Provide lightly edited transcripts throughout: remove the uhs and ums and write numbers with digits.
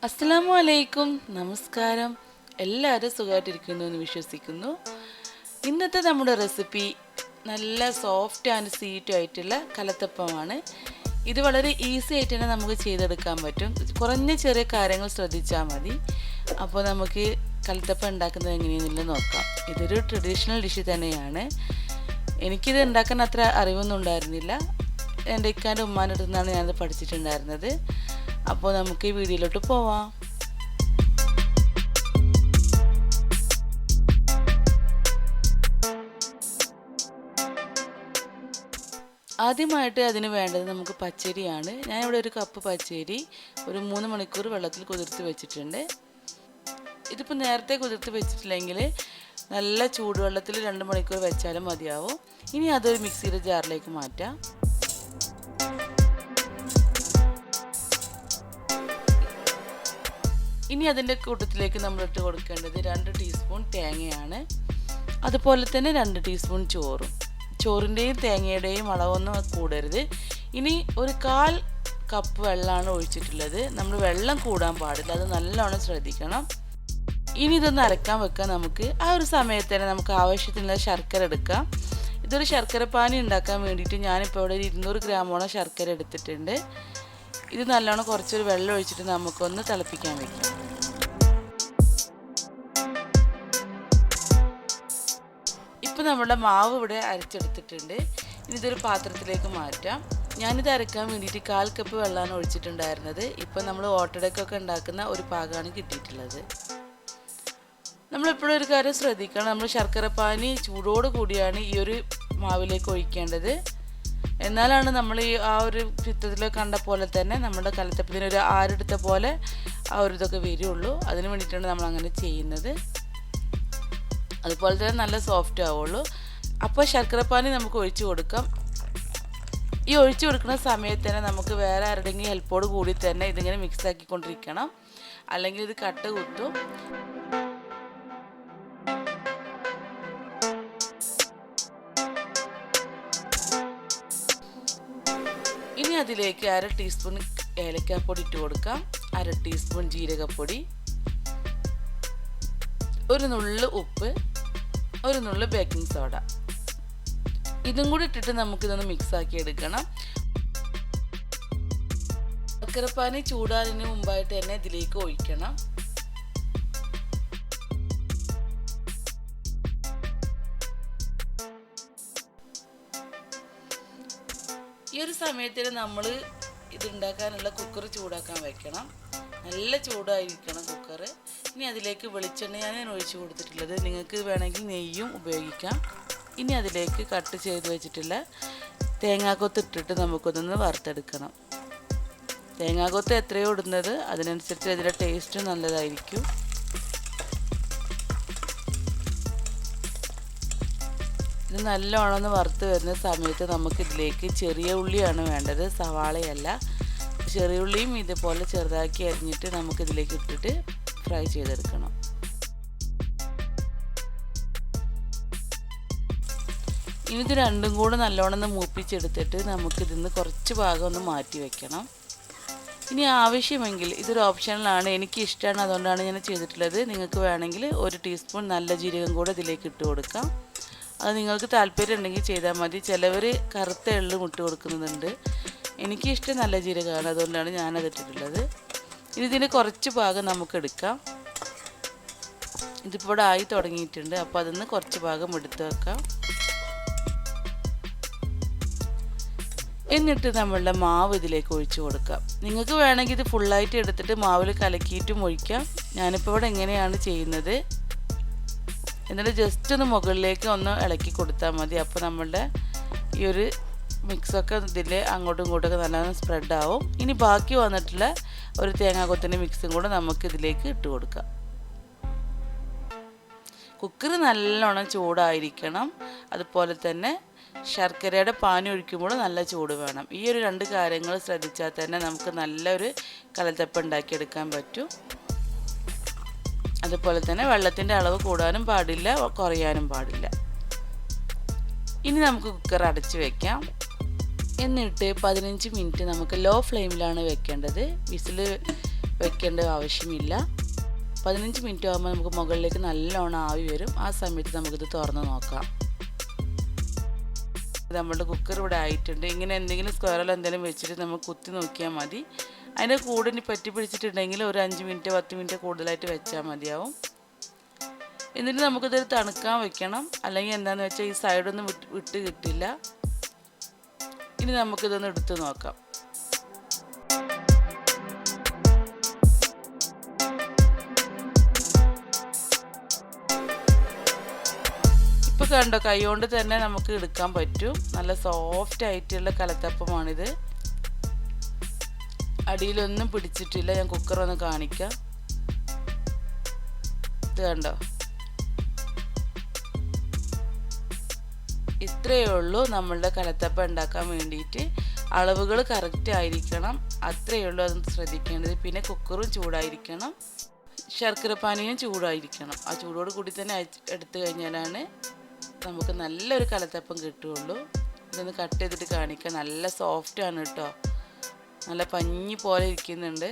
അസ്സലാമു അലൈക്കും, നമസ്കാരം. എല്ലാവരും സുഖമായിട്ടിരിക്കുന്നു എന്ന് വിശ്വസിക്കുന്നു. ഇന്നത്തെ നമ്മുടെ റെസിപ്പി നല്ല സോഫ്റ്റ് ആൻഡ് സ്വീറ്റ് ആയിട്ടുള്ള കലത്തപ്പമാണ്. ഇത് വളരെ ഈസി ആയിട്ട് തന്നെ നമുക്ക് ചെയ്തെടുക്കാൻ പറ്റും. കുറഞ്ഞ ചെറിയ കാര്യങ്ങൾ ശ്രദ്ധിച്ചാൽ മതി. അപ്പോൾ നമുക്ക് കലത്തപ്പം ഉണ്ടാക്കുന്നത് എങ്ങനെയെന്നുള്ളത് നോക്കാം. ഇതൊരു ട്രഡീഷണൽ ഡിഷ് തന്നെയാണ്. എനിക്കിത് ഉണ്ടാക്കാൻ അത്ര അറിവൊന്നും ഉണ്ടായിരുന്നില്ല. എൻ്റെ ഇക്കാൻ്റെ ഉമ്മാൻ്റെ അടുത്ത് നിന്നാണ് ഞാനത് പഠിച്ചിട്ടുണ്ടായിരുന്നത്. അപ്പോൾ നമുക്ക് ഈ വീഡിയോയിലോട്ട് പോവാം. ആദ്യമായിട്ട് അതിന് വേണ്ടത് നമുക്ക് പച്ചരിയാണ്. ഞാനിവിടെ ഒരു കപ്പ് പച്ചരി ഒരു 3 മണിക്കൂർ വെള്ളത്തിൽ കുതിർത്ത് വെച്ചിട്ടുണ്ട്. ഇതിപ്പോൾ നേരത്തെ കുതിർത്ത് വെച്ചിട്ടില്ലെങ്കിൽ നല്ല ചൂടുവെള്ളത്തിൽ 2 മണിക്കൂർ വെച്ചാലും മതിയാവും. ഇനി അതൊരു മിക്സിയുടെ ജാറിലേക്ക് മാറ്റാം. ഇനി അതിൻ്റെ കൂട്ടത്തിലേക്ക് നമ്മൾ ഇട്ട് കൊടുക്കേണ്ടത് 2 ടീസ്പൂൺ തേങ്ങയാണ്. അതുപോലെ തന്നെ 2 ടീസ്പൂൺ ചോറിൻ്റെയും തേങ്ങയുടെയും അളവൊന്നും കൂടരുത്. ഇനി ഒരു 1/4 കപ്പ് വെള്ളമാണ് ഒഴിച്ചിട്ടുള്ളത്. നമ്മൾ വെള്ളം കൂടാൻ പാടില്ല, അത് നല്ലോണം ശ്രദ്ധിക്കണം. ഇനി ഇതൊന്ന് അരക്കാൻ വെക്കാം. നമുക്ക് ആ ഒരു സമയത്ത് തന്നെ നമുക്ക് ആവശ്യത്തിനുള്ള ശർക്കര എടുക്കാം. ഇതൊരു ശർക്കര പാനി ഉണ്ടാക്കാൻ വേണ്ടിയിട്ട് ഞാനിപ്പോൾ ഇവിടെ 200 ഗ്രാമോളം ശർക്കര എടുത്തിട്ടുണ്ട്. ഇത് നല്ലോണം കുറച്ചൊരു വെള്ളം ഒഴിച്ചിട്ട് നമുക്കൊന്ന് തിളപ്പിക്കാൻ വെക്കാം. ഇപ്പോൾ നമ്മുടെ മാവ് ഇവിടെ അരച്ചെടുത്തിട്ടുണ്ട്. ഇനി ഇതൊരു പാത്രത്തിലേക്ക് മാറ്റാം. ഞാനിത് അരക്കാൻ വേണ്ടിയിട്ട് 1/4 കപ്പ് വെള്ളമാണ് ഒഴിച്ചിട്ടുണ്ടായിരുന്നത്. ഇപ്പോൾ നമ്മൾ ഓട്ടടക്കൊക്കെ ഉണ്ടാക്കുന്ന ഒരു പാകമാണ് കിട്ടിയിട്ടുള്ളത്. നമ്മളെപ്പോഴും ഒരു കാര്യം ശ്രദ്ധിക്കണം, നമ്മൾ ശർക്കര പാനി ചൂടോട് കൂടിയാണ് ഈ ഒരു മാവിലേക്ക് ഒഴിക്കേണ്ടത്. എന്നാലാണ് നമ്മൾ ആ ഒരു ചിത്രത്തിൽ കണ്ട പോലെ തന്നെ നമ്മുടെ കലത്തപ്പത്തിന് ഒരു ആരെടുത്ത പോലെ ആ ഒരു ഇതൊക്കെ വരുള്ളൂ. അതിന് വേണ്ടിയിട്ടാണ് നമ്മൾ അങ്ങനെ ചെയ്യുന്നത്. അതുപോലെ തന്നെ നല്ല സോഫ്റ്റ് ആവുള്ളൂ. അപ്പോൾ ശർക്കരപ്പാനി നമുക്ക് ഒഴിച്ചു കൊടുക്കാം. ഈ ഒഴിച്ചു കൊടുക്കുന്ന സമയത്ത് തന്നെ നമുക്ക് വേറെ ആരുടെയെങ്കിലും ഹെൽപ്പോട് കൂടി തന്നെ ഇതിങ്ങനെ മിക്സ് ആക്കിക്കൊണ്ടിരിക്കണം, അല്ലെങ്കിൽ ഇത് കട്ട കുത്തും. ഇനി അതിലേക്ക് 1/2 ടീസ്പൂൺ ഏലക്കാപ്പൊടി ഇട്ട് കൊടുക്കാം, 1/2 ടീസ്പൂൺ ജീരകപ്പൊടി, ഒരു നുള്ളു ഉപ്പ്, ഒരു നുള്ളു ബേക്കിംഗ് സോഡ. ഇതും കൂടി ഇട്ടിട്ട് നമുക്കിതൊന്ന് മിക്സ് ആക്കി എടുക്കണം. ശർക്കരപ്പാനി ചൂടാതിന് മുമ്പായിട്ട് തന്നെ ഇതിലേക്ക് ഒഴിക്കണം. ഈ ഒരു സമയത്തിൽ നമ്മൾ ഇതുണ്ടാക്കാനുള്ള കുക്കർ ചൂടാക്കാൻ വെക്കണം. നല്ല ചൂടായിരിക്കണം കുക്കർ. ഇനി അതിലേക്ക് വെളിച്ചെണ്ണയാണ് ഞാൻ ഒഴിച്ചു കൊടുത്തിട്ടുള്ളത്. നിങ്ങൾക്ക് വേണമെങ്കിൽ നെയ്യും ഉപയോഗിക്കാം. ഇനി അതിലേക്ക് കട്ട് ചെയ്ത് വെച്ചിട്ടുള്ള തേങ്ങാക്കൊത്ത് ഇട്ടിട്ട് നമുക്കൊന്ന് വറുത്തെടുക്കണം. തേങ്ങാക്കൊത്ത് എത്രയോ ഇടുന്നത് അതിനനുസരിച്ച് അതിൻ്റെ ടേസ്റ്റ് നല്ലതായിരിക്കും. ഇത് നല്ലോണം ഒന്ന് വറുത്ത് വരുന്ന സമയത്ത് നമുക്കിതിലേക്ക് ചെറിയ ഉള്ളിയാണ് വേണ്ടത്, സവാളയല്ല. ചെറിയ ഉള്ളിയും ഇതുപോലെ ചെറുതാക്കി അരിഞ്ഞിട്ട് നമുക്കിതിലേക്ക് ഇട്ടിട്ട് ഫ്രൈ ചെയ്തെടുക്കണം. ഇനി ഇത് രണ്ടും കൂടെ നല്ലോണം ഒന്ന് മൂപ്പിച്ചെടുത്തിട്ട് നമുക്കിതിന്ന് കുറച്ച് ഭാഗം ഒന്ന് മാറ്റി വെക്കണം. ഇനി ആവശ്യമെങ്കിൽ ഇതൊരു ഓപ്ഷണലാണ്, എനിക്ക് ഇഷ്ടമാണ്, അതുകൊണ്ടാണ് ഞാൻ ചെയ്തിട്ടുള്ളത്. നിങ്ങൾക്ക് വേണമെങ്കിൽ 1 ടീസ്പൂൺ നല്ല ജീരകം കൂടെ ഇതിലേക്ക് ഇട്ട് കൊടുക്കാം. അത് നിങ്ങൾക്ക് താല്പര്യം ഉണ്ടെങ്കിൽ ചെയ്താൽ മതി. ചിലവർ കറുത്ത എള്ളും ഇട്ട് കൊടുക്കുന്നുണ്ട്. എനിക്കിഷ്ടം നല്ല ജീരകമാണ്, അതുകൊണ്ടാണ് ഞാനത് ഇട്ടിട്ടുള്ളത്. ഇനി ഇതിന് കുറച്ച് ഭാഗം നമുക്ക് എടുക്കാം. ഇതിപ്പോൾ ഇവിടെ ആയി തുടങ്ങിയിട്ടുണ്ട്. അപ്പോൾ അതിന്ന് കുറച്ച് ഭാഗം എടുത്ത് വെക്കാം. എന്നിട്ട് നമ്മളുടെ മാവ് ഇതിലേക്ക് ഒഴിച്ചു കൊടുക്കാം. നിങ്ങൾക്ക് വേണമെങ്കിൽ ഇത് ഫുള്ളായിട്ട് എടുത്തിട്ട് മാവിൽ കലക്കിയിട്ടും ഒഴിക്കാം. ഞാനിപ്പോൾ ഇവിടെ എങ്ങനെയാണ് ചെയ്യുന്നത്, എന്നിട്ട് ജസ്റ്റ് ഒന്ന് മുകളിലേക്ക് ഒന്ന് ഇളക്കി കൊടുത്താൽ മതി. അപ്പോൾ നമ്മളുടെ ഈ ഒരു മിക്സൊക്കെ ഇതിൽ അങ്ങോട്ടും ഇങ്ങോട്ടൊക്കെ നല്ലോണം സ്പ്രെഡ് ആവും. ഇനി ബാക്കി വന്നിട്ടുള്ള ഒരു തേങ്ങാക്കൊത്തിൻ്റെ മിക്സും കൂടെ നമുക്ക് ഇതിലേക്ക് ഇട്ട് കൊടുക്കാം. കുക്കർ നല്ലോണം ചൂടായിരിക്കണം. അതുപോലെ തന്നെ ശർക്കരയുടെ പാനി ഒഴിക്കുമ്പോൾ നല്ല ചൂട് വേണം. ഈ ഒരു 2 കാര്യങ്ങൾ ശ്രദ്ധിച്ചാൽ തന്നെ നമുക്ക് നല്ലൊരു കലത്തപ്പം ഉണ്ടാക്കിയെടുക്കാൻ പറ്റും. അതുപോലെ തന്നെ വെള്ളത്തിൻ്റെ അളവ് കൂടാനും പാടില്ല, കുറയാനും പാടില്ല. ഇനി നമുക്ക് കുക്കർ അടച്ച് വെക്കാം. എന്നിട്ട് 15 മിനിറ്റ് നമുക്ക് ലോ ഫ്ലെയിമിലാണ് വെക്കേണ്ടത്. വിസിൽ വെക്കേണ്ട ആവശ്യമില്ല. 15 മിനിറ്റ് ആകുമ്പോൾ നമുക്ക് മുകളിലേക്ക് നല്ലോണം ആവി വരും. ആ സമയത്ത് നമുക്കിത് തുറന്ന് നോക്കാം. നമ്മുടെ കുക്കർ ഇവിടെ ആയിട്ടുണ്ട്. ഇങ്ങനെ എന്തെങ്കിലും സ്ക്വയറിൽ എന്തെങ്കിലും വെച്ചിട്ട് നമുക്ക് കുത്തി നോക്കിയാൽ മതി. അതിൻ്റെ കൂടിന് പറ്റി പിടിച്ചിട്ടുണ്ടെങ്കിൽ ഒരു 5 മിനിറ്റ് 10 മിനിറ്റ് കൂടുതലായിട്ട് വെച്ചാൽ മതിയാവും. എന്നിട്ട് നമുക്കിതൊരു തണുക്കാൻ വെക്കണം. അല്ലെങ്കിൽ എന്താണെന്ന് വെച്ചാൽ ഈ സൈഡൊന്നും വിട്ട് കിട്ടില്ല. ഇനി നമുക്കിതൊന്ന് എടുത്ത് നോക്കാം. ഇപ്പോൾ കണ്ടോ, കൈകൊണ്ട് തന്നെ നമുക്ക് എടുക്കാൻ പറ്റും. നല്ല സോഫ്റ്റ് ആയിട്ടുള്ള കലത്തപ്പമാണിത്. അടിയിലൊന്നും പിടിച്ചിട്ടില്ല. ഞാൻ കുക്കർ ഒന്ന് കാണിക്കാം. ഇത് കണ്ടോ, ഇത്രയേ ഉള്ളൂ നമ്മളുടെ കലത്തപ്പം ഉണ്ടാക്കാൻ വേണ്ടിയിട്ട്. അളവുകൾ കറക്റ്റ് ആയിരിക്കണം, അത്രയേ ഉള്ളൂ. അതൊന്ന് ശ്രദ്ധിക്കേണ്ടത്. പിന്നെ കുക്കറും ചൂടായിരിക്കണം, ശർക്കരപ്പാനിയും ചൂടായിരിക്കണം. ആ ചൂടോട് കൂടി തന്നെ എടുത്തു കഴിഞ്ഞാലാണ് നമുക്ക് നല്ലൊരു കലത്തപ്പം കിട്ടുകയുള്ളൂ. ഇതൊന്ന് കട്ട് ചെയ്തിട്ട് കാണിക്കാം. നല്ല സോഫ്റ്റാണ് കേട്ടോ, നല്ല പഞ്ഞി പോലെ ഇരിക്കുന്നുണ്ട്.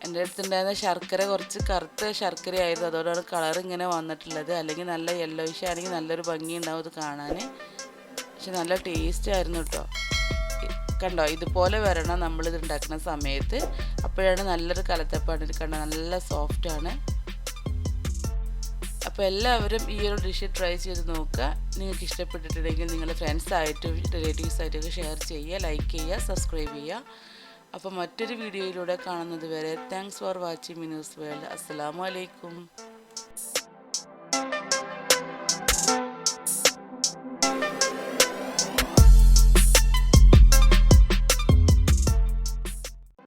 എൻ്റെ അടുത്തുണ്ടായിരുന്ന ശർക്കര കുറച്ച് കറുത്ത ശർക്കരയായിരുന്നു, അതോടാണ് കളർ ഇങ്ങനെ വന്നിട്ടുള്ളത്. അല്ലെങ്കിൽ നല്ല യെല്ലോയിഷ് ആണെങ്കിൽ നല്ലൊരു ഭംഗി ഉണ്ടാവും ഇത് കാണാൻ. പക്ഷെ നല്ല ടേസ്റ്റ് ആയിരുന്നു കേട്ടോ. കണ്ടോ, ഇതുപോലെ വരണം നമ്മളിത് ഉണ്ടാക്കുന്ന സമയത്ത്. അപ്പോഴാണ് നല്ലൊരു കലത്തപ്പാണ്. കണ്ടോ, നല്ല സോഫ്റ്റാണ്. അപ്പോൾ എല്ലാവരും ഈ ഒരു ഡിഷ് ട്രൈ ചെയ്ത് നോക്കുക. നിങ്ങൾക്ക് ഇഷ്ടപ്പെട്ടിട്ടുണ്ടെങ്കിൽ നിങ്ങളുടെ ഫ്രണ്ട്സായിട്ടും റിലേറ്റീവ്സായിട്ടൊക്കെ ഷെയർ ചെയ്യുക, ലൈക്ക് ചെയ്യുക, സബ്സ്ക്രൈബ് ചെയ്യുക. അപ്പോൾ മറ്റൊരു വീഡിയോയിലൂടെ കാണുന്നത് വരെ thanks for watching Minu's world. അസ്സലാമു അലൈക്കും.